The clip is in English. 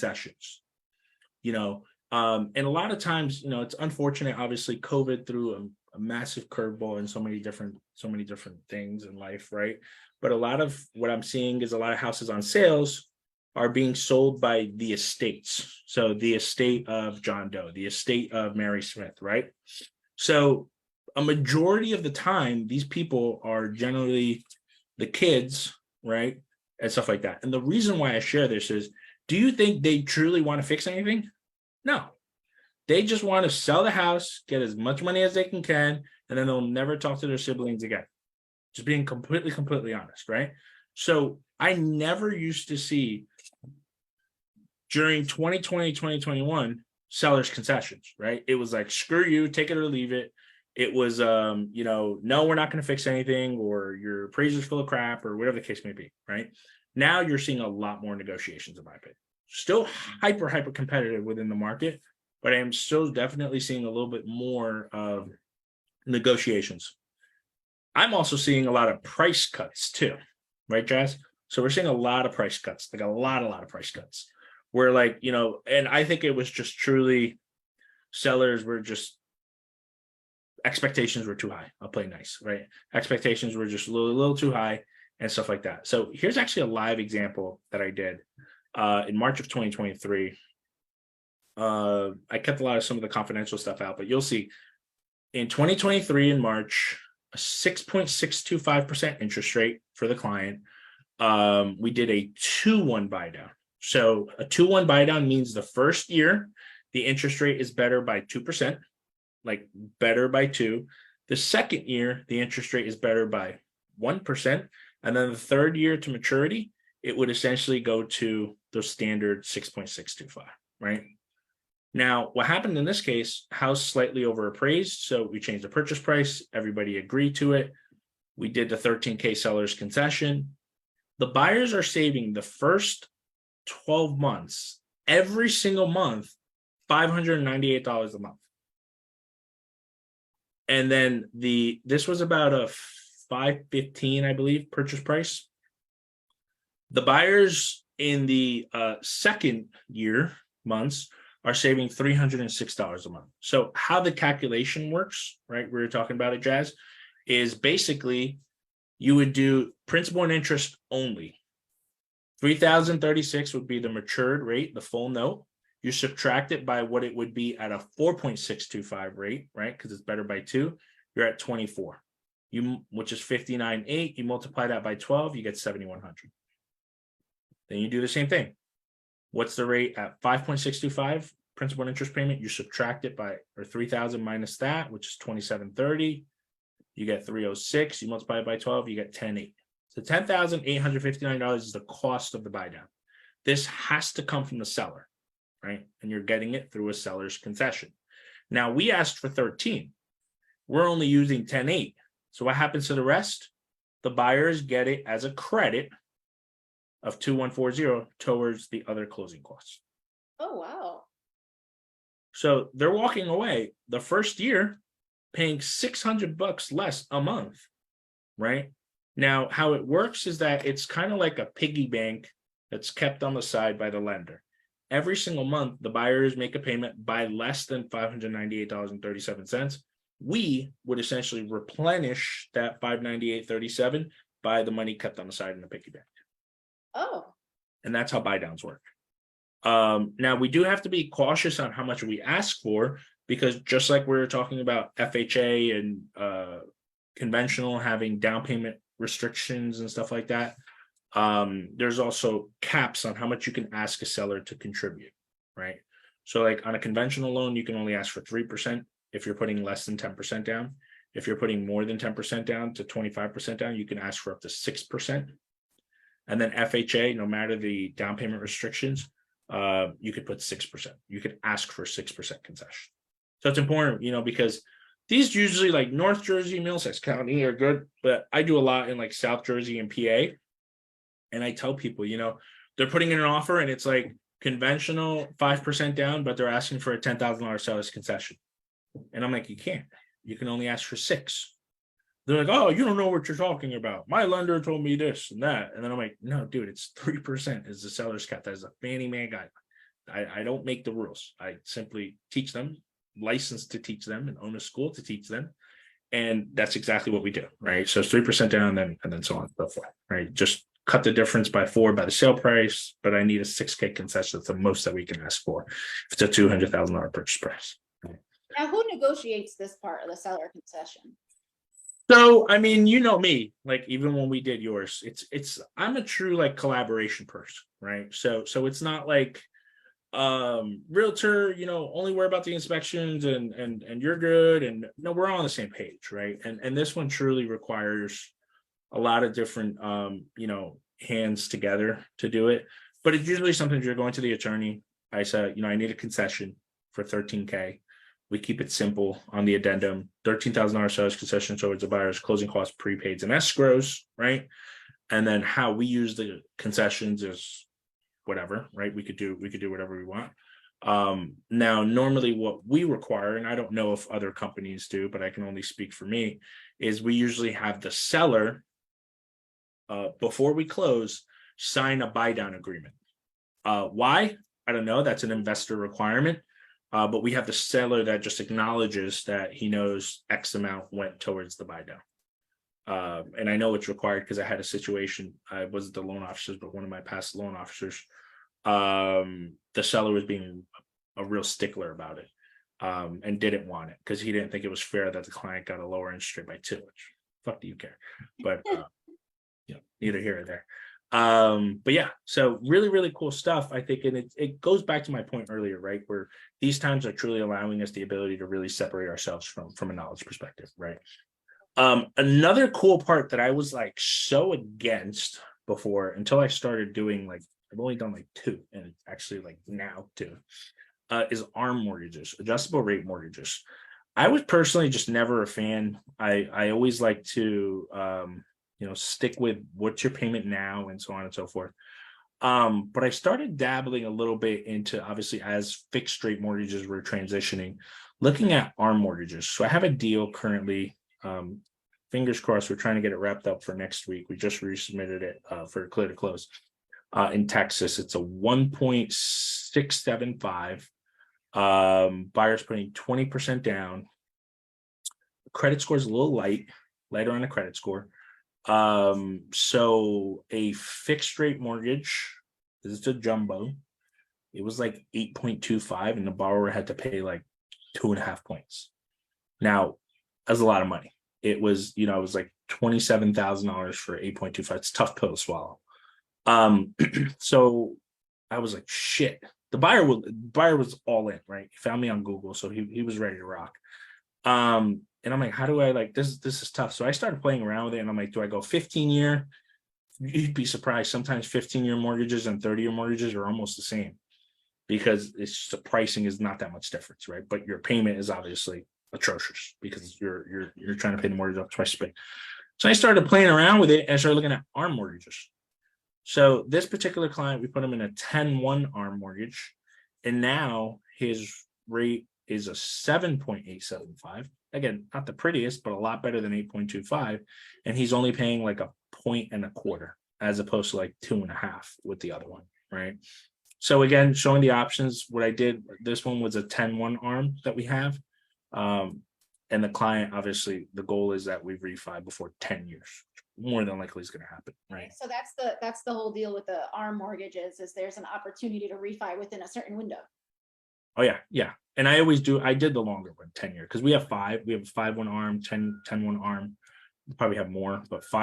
concessions, and a lot of times, it's unfortunate. Obviously, COVID threw a massive curveball in so many different things in life, right? But a lot of what I'm seeing is a lot of houses on sales are being sold by the estates. So the estate of John Doe, the estate of Mary Smith, right? So a majority of the time, these people are generally the kids, right? And stuff like that. And the reason why I share this is, do you think they truly want to fix anything? No. They just want to sell the house, get as much money as they can, and then they'll never talk to their siblings again. Just being completely honest, right? So I never used to see during 2020, 2021, sellers concessions, right? It was like, screw you, take it or leave it. It was, no, we're not going to fix anything, or your appraiser's full of crap, or whatever the case may be, right? Now you're seeing a lot more negotiations, in my opinion. Still hyper competitive within the market, but I am still definitely seeing a little bit more of negotiations. I'm also seeing a lot of price cuts too, right, Jazz? So we're seeing a lot of price cuts, like a lot of price cuts. Where and I think it was just truly sellers were just, expectations were too high. I'll play nice, right? Expectations were just a little too high and stuff like that. So here's actually a live example that I did in March of 2023. I kept a lot of some of the confidential stuff out, but you'll see in 2023 in March, a 6.625% interest rate for the client. We did a 2-1 buy down. So a 2-1 buy down means the first year, the interest rate is better by 2%, like better by 2. The second year, the interest rate is better by 1%. And then the third year to maturity, it would essentially go to the standard 6.625, right? Now, what happened in this case, house slightly overappraised. So we changed the purchase price. Everybody agreed to it. We did the 13K seller's concession. The buyers are saving the first 12 months, every single month, $598 a month. And then this was about a $515, I believe, purchase price. The buyers in the second year months are saving $306 a month. So how the calculation works, right? We were talking about it, Jazz, is basically you would do principal and interest only. $3,036 would be the matured rate, the full note. You subtract it by what it would be at a 4.625 rate, right? Because it's better by 2. You're at 24, which is 59.8. You multiply that by 12, you get 7,100. Then you do the same thing. What's the rate at 5.625 principal and interest payment? You subtract it by, or 3,000 minus that, which is 2,730. You get 306. You multiply it by 12, you get 10,800. So $10,859 is the cost of the buy down. This has to come from the seller, right? And you're getting it through a seller's concession. Now we asked for 13. We're only using 10.8. So what happens to the rest? The buyers get it as a credit of 2,140 towards the other closing costs. Oh, wow. So they're walking away the first year paying $600 less a month, right? Now, how it works is that it's kind of like a piggy bank that's kept on the side by the lender. Every single month, the buyers make a payment by less than $598.37. We would essentially replenish that $598.37 by the money kept on the side in the piggy bank. Oh. And that's how buy downs work. Now, we do have to be cautious on how much we ask for, because just like we were talking about FHA and conventional having down payment restrictions and stuff like that, there's also caps on how much you can ask a seller to contribute, right? So like on a conventional loan, you can only ask for 3% if you're putting less than 10% down. If you're putting more than 10% down to 25% down, you can ask for up to 6%. And then FHA, no matter the down payment restrictions, you could put 6%. You could ask for 6% concession. So it's important, because these usually like North Jersey, Middlesex County are good, but I do a lot in like South Jersey and PA. And I tell people, they're putting in an offer and it's like conventional 5% down, but they're asking for a $10,000 seller's concession. And I'm like, you can't. You can only ask for 6. They're like, oh, you don't know what you're talking about. My lender told me this and that. And then I'm like, no, dude, it's 3% is the seller's cap. That is a Fannie Mae guideline. I don't make the rules. I simply teach them, licensed to teach them, and own a school to teach them. And that's exactly what we do, right? So it's 3% down, and then so on and so forth, right? Just cut the difference by 4 by the sale price, but I need a 6K concession. That's the most that we can ask for if it's a $200,000 purchase price. Now, who negotiates this part of the seller concession? So, I mean, you know me, like even when we did yours, I'm a true like collaboration person, right? So it's not like realtor, only worry about the inspections and you're good, and no, we're all on the same page, right? And this one truly requires a lot of different hands together to do it. But it's usually something you're going to the attorney. I said, I need a concession for 13K. We keep it simple on the addendum: $13,000 sales concession towards the buyer's closing costs, prepaids, and escrows, right? And then how we use the concessions is whatever, right? We could do whatever we want. Now, normally what we require, and I don't know if other companies do, but I can only speak for me, is we usually have the seller, before we close, sign a buy down agreement. Why? I don't know. That's an investor requirement. But we have the seller that just acknowledges that he knows X amount went towards the buy down. And I know it's required because I had a situation. I wasn't the loan officers, but one of my past loan officers, the seller was being a real stickler about it, and didn't want it because he didn't think it was fair that the client got a lower interest rate by 2, which fuck do you care? But neither here or there. But yeah, so really, really cool stuff, I think. And it goes back to my point earlier, right? Where these times are truly allowing us the ability to really separate ourselves from a knowledge perspective, right? Another cool part that I was like so against before, until I started doing, like, I've only done like 2, and it's actually like now 2, is ARM mortgages, adjustable rate mortgages. I was personally just never a fan. I always like to stick with what's your payment now and so on and so forth. But I started dabbling a little bit into, obviously, as fixed rate mortgages were transitioning, looking at ARM mortgages. So I have a deal currently. Fingers crossed, we're trying to get it wrapped up for next week. We just resubmitted it for clear to close. In Texas, it's a 1.675. Buyer's putting 20% down. Credit score is a little lighter on the credit score. So a fixed rate mortgage, this is a jumbo, it was like 8.25, and the borrower had to pay like 2.5 points. Now, that's a lot of money. It was, it was like $27,000 for 8.25. It's a tough pill to swallow. So I was like, shit. The buyer was all in, right? He found me on Google, so he was ready to rock. And I'm like, how do I, like, this is tough. So I started playing around with it, and I'm like, do I go 15-year? You'd be surprised. Sometimes 15-year mortgages and 30-year mortgages are almost the same, because it's just the pricing is not that much difference, right? But your payment is obviously atrocious because you're trying to pay the mortgage up twice as big. So I started playing around with it and I started looking at ARM mortgages. So this particular client, we put him in a 10-1 ARM mortgage, and now his rate is a 7.875. Again, not the prettiest, but a lot better than 8.25. And he's only paying like 1.25 as opposed to like 2.5 with the other one, right? So again, showing the options. What I did, this one was a 10-1 ARM that we have. And the client, obviously, the goal is that we refi before 10 years. More than likely is going to happen, right? So that's the whole deal with the ARM mortgages, is there's an opportunity to refi within a certain window. Oh yeah. And I did the longer one, 10 year, because we have 5. We have a 5-1 ARM, 10-1 ARM. We probably have more, but 5